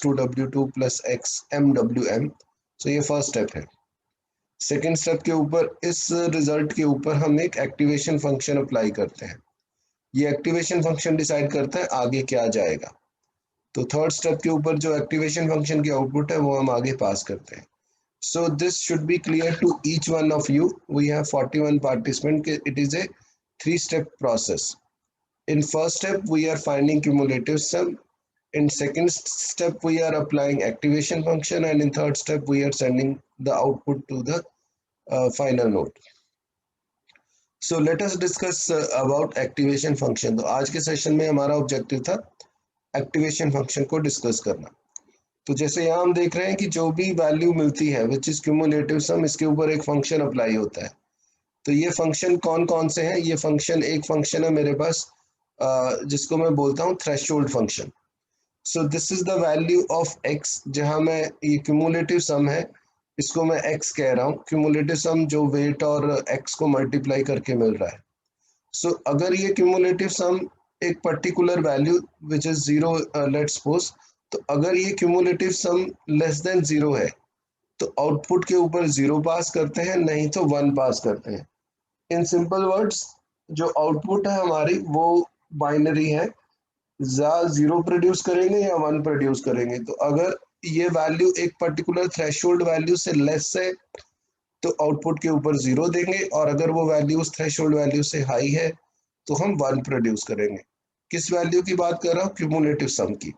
x2w2 plus xmwm। सो ये first step है। Second step के ऊपर इस रिजल्ट के ऊपर हम एक एक्टिवेशन फंक्शन अप्लाई करते हैं। ये एक्टिवेशन फंक्शन डिसाइड करता है आगे क्या जाएगा। तो थर्ड स्टेप के ऊपर जो एक्टिवेशन फंक्शन की आउटपुट है वो हम आगे पास करते हैं। So this should be clear to each one of you. We have 41 participants. It is a three-step process. In first step, we are finding cumulative sum. In second step, we are applying activation function, and in third step, we are sending the output to the final node. So let us discuss about activation function. तो आज के session में हमारा objective था activation function को discuss करना। तो जैसे यहाँ हम देख रहे हैं कि जो भी वैल्यू मिलती है विच इज क्यूमुलेटिव सम, इसके ऊपर एक फंक्शन अप्लाई होता है। तो ये फंक्शन कौन कौन से हैं? ये फंक्शन, एक फंक्शन है मेरे पास जिसको मैं बोलता हूँ threshold function. So this is the value of x, जहाँ मैं ये क्यूमुलेटिव सम है इसको मैं एक्स कह रहा हूँ। क्यूमुलेटिव सम जो वेट और एक्स को मल्टीप्लाई करके मिल रहा है। सो अगर ये क्यूमुलेटिव सम एक particular value which is zero, let's suppose, तो अगर ये cumulative sum less than zero है तो आउटपुट के ऊपर जीरो पास करते हैं, नहीं तो वन पास करते हैं। इन सिंपल वर्ड्स जो आउटपुट है हमारी वो बाइनरी है, या जीरो प्रोड्यूस करेंगे या वन प्रोड्यूस करेंगे। तो अगर ये वैल्यू एक पर्टिकुलर थ्रेशोल्ड वैल्यू से लेस है तो आउटपुट के ऊपर जीरो देंगे, और अगर वो वैल्यू उस थ्रेशोल्ड वैल्यू से हाई है तो हम वन प्रोड्यूस करेंगे। किस वैल्यू की बात कर रहा हूँ? क्यूमुलेटिव सम की।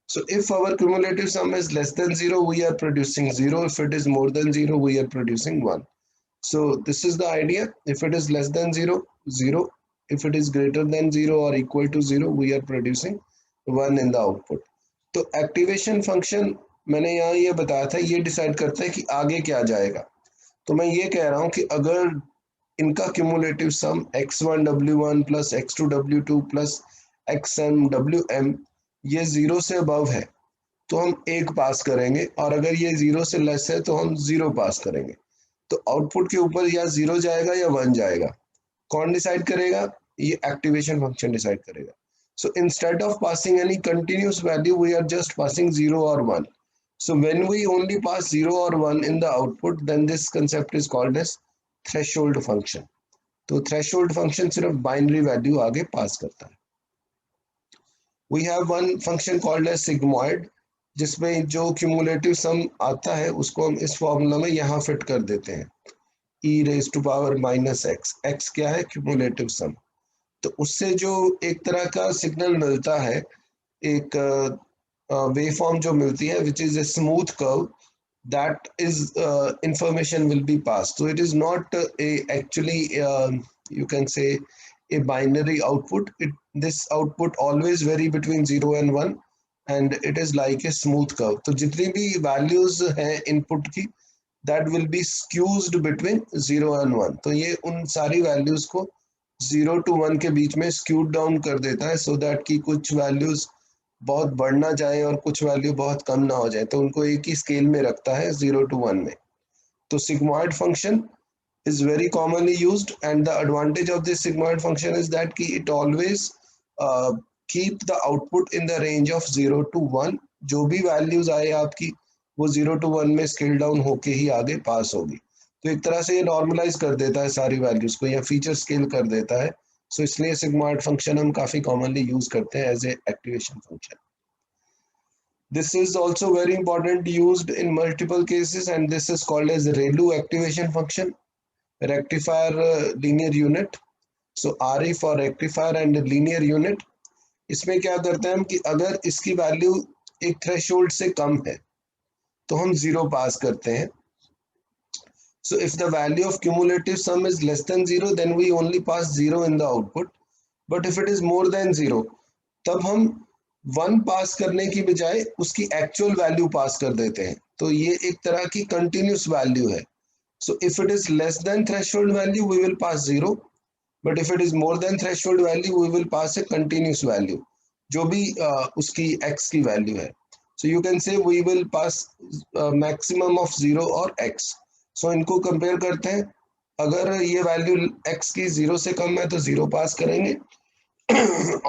So if our cumulative sum is less than 0, we are producing 0. If it is more than 0, we are producing 1. So this is the idea. If it is less than 0, 0. If it is greater than 0 or equal to 0, we are producing 1 in the output. तो activation function मैंने यहाँ ये बताया था, ये decide करता है कि आगे क्या जाएगा। तो मैं ये कह रहा हूँ कि अगर इनका क्यूमुलेटिव सम x1w1 plus x2w2 plus xmwm ये जीरो से अबव है तो हम एक पास करेंगे, और अगर ये जीरो से लेस है तो हम जीरो पास करेंगे। तो आउटपुट के ऊपर या जीरो जाएगा या वन जाएगा। कौन डिसाइड करेगा? ये एक्टिवेशन फंक्शन डिसाइड करेगा। So instead of passing any continuous value we are just passing zero और one. So when we only pass zero और one in the output, then this concept is called as threshold function. तो threshold function सिर्फ binary value आगे pass करता है। We have one function called as sigmoid, जिसमें जो cumulative सम आता है उसको हम इस फॉर्मूला में यहाँ फिट कर देते हैं, e raised to power minus x। x क्या है? Cumulative sum. तो उससे जो एक तरह का सिग्नल मिलता है, एक वेव फॉर्म जो मिलती है which is a smooth curve, that is information will be passed. So it is not actually you can say a binary output. This output always vary between 0 and 1, and it is like a smooth curve. तो जितनी भी values हैं input की, that will be skewed between 0 and 1. तो ये उन सारी values को 0 to 1 के बीच में skewed down कर देता है, so that कि कुछ values बहुत बढ़ ना जाए और कुछ वैल्यू बहुत कम ना हो जाए, तो उनको एक ही स्केल में रखता है 0 to 1 में। तो sigmoid function is very commonly used, and the advantage of this sigmoid function is that ki it always keep the output in the range of 0 to 1। जो भी values आए आपकी वो 0 to 1 में scale down होके ही आगे पास होगी। तो एक तरह से ये normalize कर देता है सारी values को, या feature scale कर देता है। So इसलिए sigmoid function हम काफी commonly use करते हैं as a activation function. This is also very important, used in multiple cases, and this is called as ReLU activation function, rectifier linear unit. So RE for rectifier and linear unit. इसमें क्या करते हैं हम कि अगर इसकी value एक threshold से कम है तो हम जीरो पास करते हैं। So if the value of cumulative sum is less than 0, then we only pass 0 in the output. But if it is more than 0, तब हम 1 पास करने की बजाय उसकी एक्चुअल वैल्यू पास कर देते हैं। तो ये एक तरह की कंटिन्यूस वैल्यू है। So if it is less than threshold value, we will pass 0. But if it is more than threshold value, we will pass a continuous value, जो भी उसकी x की वैल्यू है। So you can say we will pass maximum of 0 और x. So इनको compare करते हैं, अगर ये वैल्यू x की 0 से कम है तो 0 पास करेंगे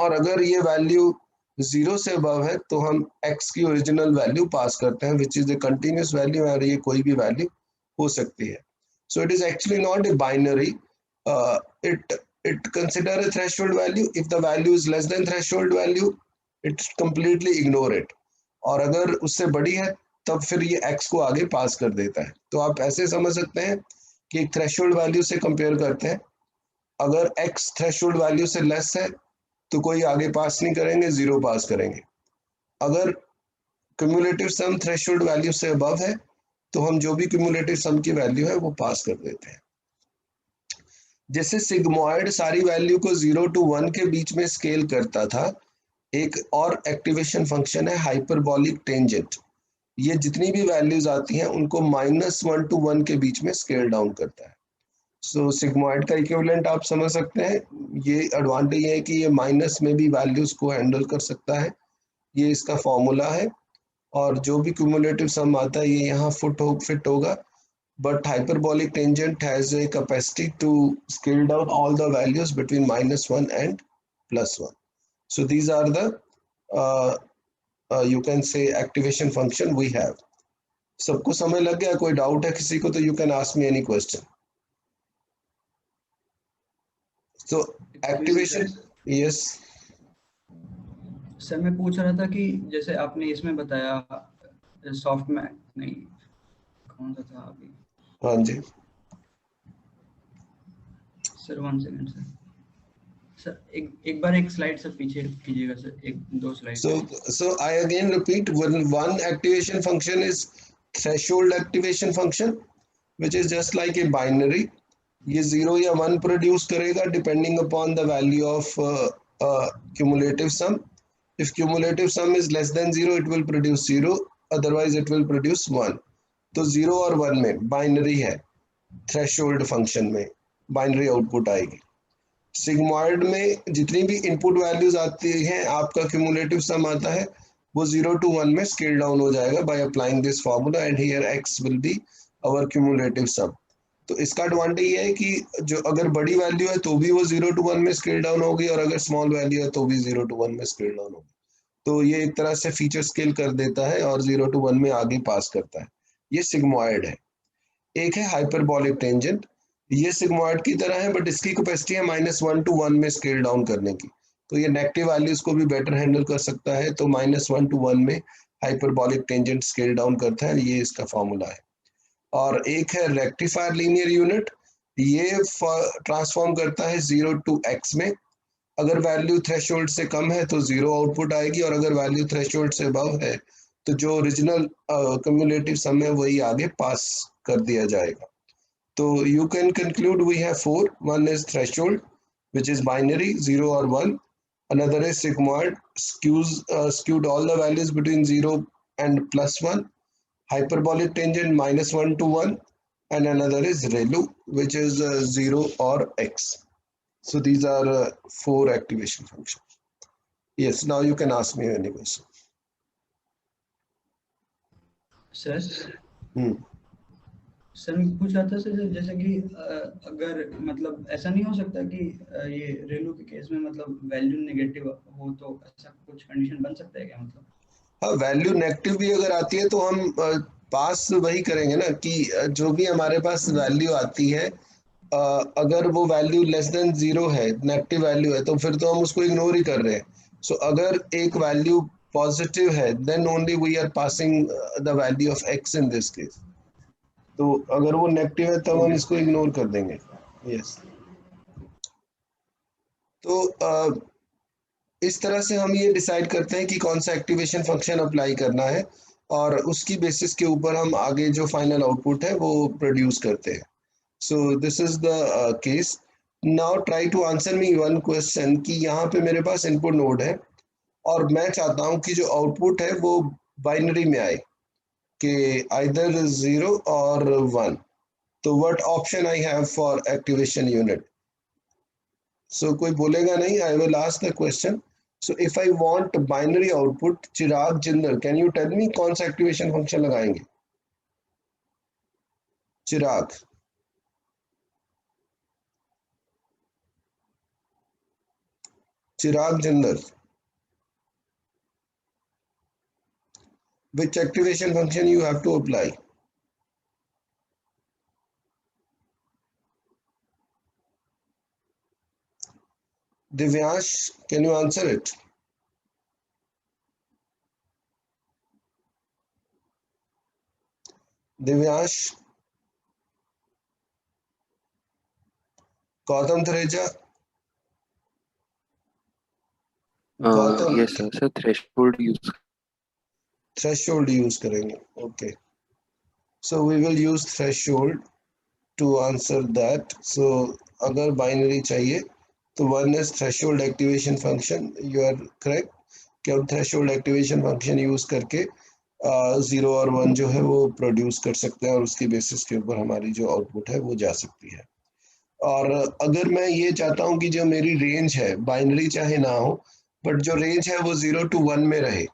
और अगर ये वैल्यू 0 से अबव है तो हम x की ओरिजिनल वैल्यू पास करते हैं, which is a continuous value, और ये कोई भी वैल्यू हो सकती है. So it is actually not a binary. It consider a threshold value. If the value is less than threshold value, it completely ignore it. और अगर उससे बड़ी है तब फिर ये x को आगे पास कर देता है. तो आप ऐसे समझ सकते हैं कि एक थ्रेशोल्ड वैल्यू से कंपेयर करते हैं. अगर x थ्रेशोल्ड वैल्यू से लेस है तो कोई आगे पास नहीं करेंगे, 0 पास करेंगे. अगर क्यूमुलेटिव सम थ्रेशोल्ड वैल्यू से अबव है तो हम जो भी क्यूमुलेटिव सम की वैल्यू है वो पास कर देते हैं. जैसे सिग्मॉइड सारी वैल्यू को 0 to 1 के बीच में स्केल करता था, एक और एक्टिवेशन फंक्शन है हाइपरबॉलिक टेंजेंट. ये जितनी भी वैल्यूज आती हैं उनको -1 to 1 के बीच में स्केल डाउन करता है. सो सिग्मॉइड का इक्विवेलेंट आप समझ सकते हैं. ये एडवांटेज है कि ये माइनस में भी वैल्यूज को हैंडल कर सकता है. ये इसका फॉर्मूला है, और जो भी क्यूमुलेटिव सम आता है ये यहाँ फिट होगा. But hyperbolic tangent has a capacity to scale down all the values between -1 and +1. So these are the you can say activation function we have. सबको समझ लग गया? कोई डाउट है किसी को तो you can ask me any question. So activation, yes. Sir मैं पूछ रहा था कि जैसे आपने इसमें बताया सॉफ्ट में नहीं, कौन सा था अभी? हाँ जी सर 1 सेकंड सर. सर एक बार एक स्लाइड सर पीछे कीजिएगा सर, एक दो slide. So I again repeat, one activation function is threshold activation function, which is just like a binary. ये 0 या 1 प्रोड्यूस करेगा depending upon the value of cumulative sum. If cumulative sum is less than 0 it will produce 0, otherwise it will produce 1. तो 0 और 1 में binary है. Threshold function में binary output आएगी. Sigmoid में जितनी भी इनपुट वैल्यूज आती हैं, आपका क्यूमुलेटिव सम आता है, वो 0 to 1 में स्केल डाउन हो जाएगा by applying this formula, and here x will be our cumulative sum. तो इसका एडवांटेज ये है कि जो अगर बड़ी वैल्यू है तो भी वो 0 to 1 में स्केल डाउन होगी, और अगर स्मॉल वैल्यू है तो भी 0 to 1 में स्केल डाउन होगी. तो ये एक तरह से फीचर स्केल कर देता है और 0 to 1 में आगे पास करता है. ये सिग्मॉइड है. एक है हाइपरबॉलिक टेंजेंट. ये सिग्मॉइड की तरह है, बट इसकी कैपेसिटी है -1 to 1 में स्केल डाउन करने की. तो ये नेगेटिव वैल्यूज को भी बेटर हैंडल कर सकता है. तो -1 to 1 में हाइपरबॉलिक टेंजेंट स्केल डाउन करता है. ये इसका फॉर्मूला है. और एक है रेक्टिफायर लीनियर यूनिट. ये ट्रांसफॉर्म करता है 0 to x में. अगर वैल्यू थ्रेशोल्ड से कम है तो 0 आउटपुट आएगी, और अगर वैल्यू थ्रेशोल्ड से अबव है तो जो ओरिजिनल क्यूमुलेटिव सम है वही आगे पास कर दिया जाएगा. तो you can conclude we have 4. One is threshold, which is binary 0 or 1. Another is sigmoid, skewed all the values between 0 and +1. Hyperbolic tangent -1 to 1. And another is ReLU, which is 0 or x. So these are 4 activation functions. Yes, now you can ask me any question. Sir sir मैं पूछ रहा था sir, जैसे कि अगर मतलब ऐसा नहीं हो सकता कि ये रेलू के केस में मतलब वैल्यू नेगेटिव हो तो ऐसा कुछ कंडीशन बन सकता है क्या? मतलब हाँ, वैल्यू नेगेटिव भी अगर आती है तो हम पास वही करेंगे ना कि जो भी हमारे पास वैल्यू आती है, अगर वो वैल्यू लेस देन 0 है, नेगेटिव वैल्यू है, तो फिर तो हम उसको इग्नोर ही कर रहे हैं. सो अगर एक वैल्यू पॉजिटिव है then only we are passing the value of x in this case. तो अगर वो नेगेटिव है तब हम इसको इग्नोर कर देंगे. यस. तो इस तरह से हम ये डिसाइड करते हैं कि कौन सा एक्टिवेशन फंक्शन अप्लाई करना है, और उसकी बेसिस के ऊपर हम आगे जो फाइनल आउटपुट है वो प्रोड्यूस करते हैं. So this is the case. Now try to answer me one question कि यहाँ पे मेरे पास इनपुट नोड है और मैं चाहता हूँ कि जो आउटपुट है वो बाइनरी में आए, कि आइदर 0 और 1. तो what option I have for activation unit? So कोई बोलेगा नहीं. I will ask the question. So if I want binary output, Chirag Jindal, can you tell me कौन सा एक्टिवेशन फंक्शन लगाएंगे? चिराग. चिराग Jindal. which activation function you have to apply? Divyansh, can you answer it? Divyansh, Gautam Tareja, Gautam, yes sir, sir threshold use. threshold use करेंगे. Okay. So we will use threshold to answer that. So अगर binary चाहिए तो one is threshold activation function. You are correct कि हम threshold activation function use करके 0 और 1 जो है वो प्रोड्यूस कर सकते हैं और उसकी बेसिस के ऊपर हमारी जो आउटपुट है वो जा सकती है. और अगर मैं ये चाहता हूँ कि जो मेरी रेंज है बाइनरी चाहे ना हो बट जो रेंज है वो 0 to 1 में रहे.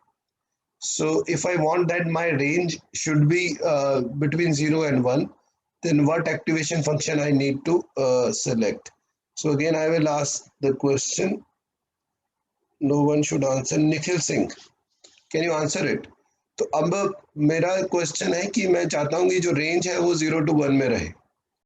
So if I want that my range should be between 0 and 1, then what activation function I need to select? So again I will ask the question. No one should answer. Nikhil Singh, can you answer it? तो अब मेरा question है कि मैं चाहता हूँ कि जो रेंज है वो 0 to 1 में रहे.